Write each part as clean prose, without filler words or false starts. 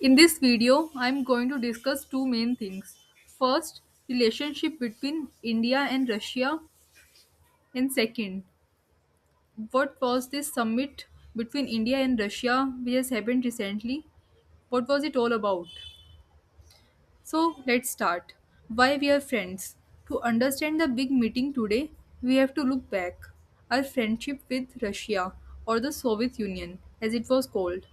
In this video, I'm going to discuss two main things. First, relationship between India and Russia, and second, what was this summit between India and Russia which has happened recently? What was it all about? So let's start. Why we are friends? To understand the big meeting today, we have to look back. Our friendship with Russia, or the Soviet Union as it was called,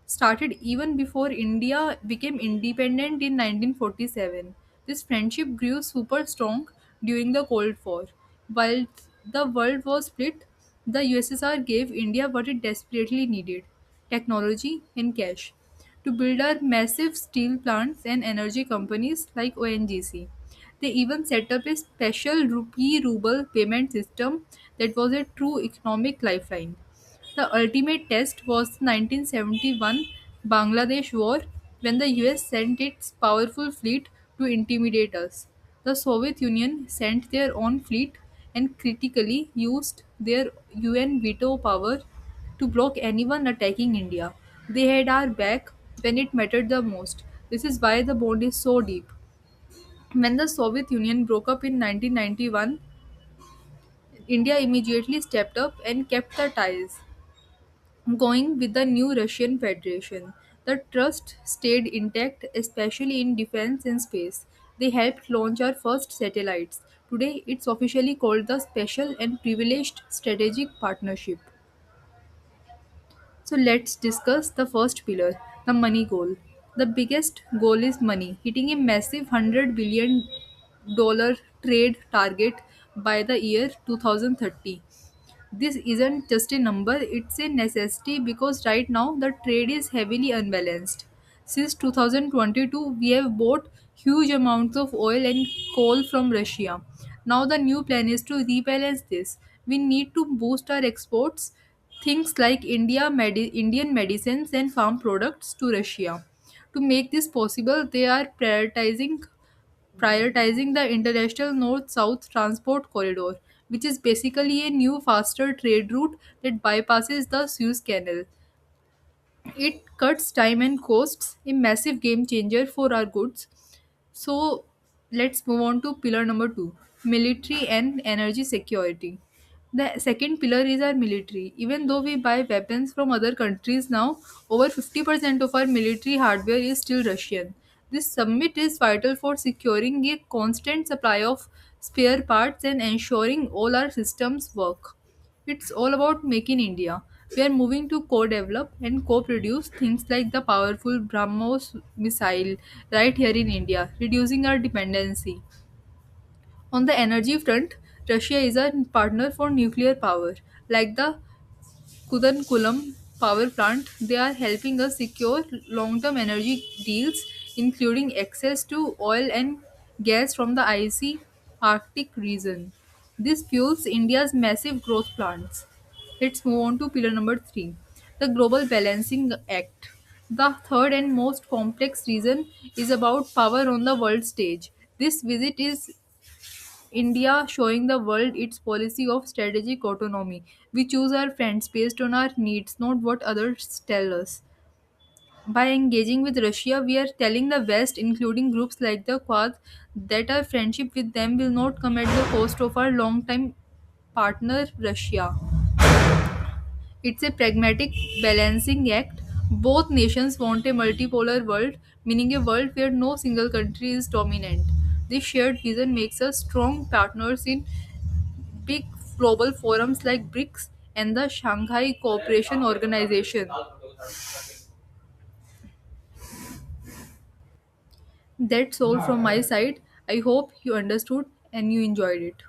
started even before India became independent in 1947. This friendship grew super strong during the Cold War. While the world was split, the USSR gave India what it desperately needed: technology and cash to build our massive steel plants and energy companies like ONGC. They even set up a special rupee ruble payment system that was a true economic lifeline. The ultimate test was the 1971 Bangladesh War when the US sent its powerful fleet to intimidate us. The Soviet Union sent their own fleet and critically used their UN veto power to block anyone attacking India. They had our back when it mattered the most. This is why the bond is so deep. When the Soviet Union broke up in 1991, India immediately stepped up and kept the ties going with the new Russian Federation. The trust stayed intact, especially in defense and space. They helped launch our first satellites. Today, it's officially called the Special and Privileged Strategic Partnership. So let's discuss the first pillar, the money goal. The biggest goal is money, hitting a massive $100 billion trade target by the year 2030. This isn't just a number, it's a necessity because right now the trade is heavily unbalanced. Since 2022, we have bought huge amounts of oil and coal from Russia. Now the new plan is to rebalance this. We need to boost our exports, things like Indian medicines and farm products to Russia. To make this possible, they are prioritizing the International North South Transport Corridor, which is basically a new, faster trade route that bypasses the Suez Canal. It cuts time and costs, a massive game changer for our goods. So, let's move on to pillar number two, military and energy security. The second pillar is our military. Even though we buy weapons from other countries now, over 50% of our military hardware is still Russian. This summit is vital for securing a constant supply of spare parts and ensuring all our systems work. It's all about Make in India. We are moving to co-develop and co-produce things like the powerful BrahMos missile right here in India, reducing our dependency. On the energy front, Russia is a partner for nuclear power. Like the Kudankulam power plant, they are helping us secure long-term energy deals, including access to oil and gas from the icy Arctic region. This fuels India's massive growth plans. Let's move on to pillar number three, the Global Balancing Act. The third and most complex reason is about power on the world stage. This visit is India showing the world its policy of strategic autonomy. We choose our friends based on our needs, not what others tell us. By engaging with Russia, we are telling the West, including groups like the Quad, that our friendship with them will not come at the cost of our long-time partner, Russia. It's a pragmatic balancing act. Both nations want a multipolar world, meaning a world where no single country is dominant. This shared vision makes us strong partners in big global forums like BRICS and the Shanghai Cooperation Organization. That's all from my side. I hope you understood and you enjoyed it.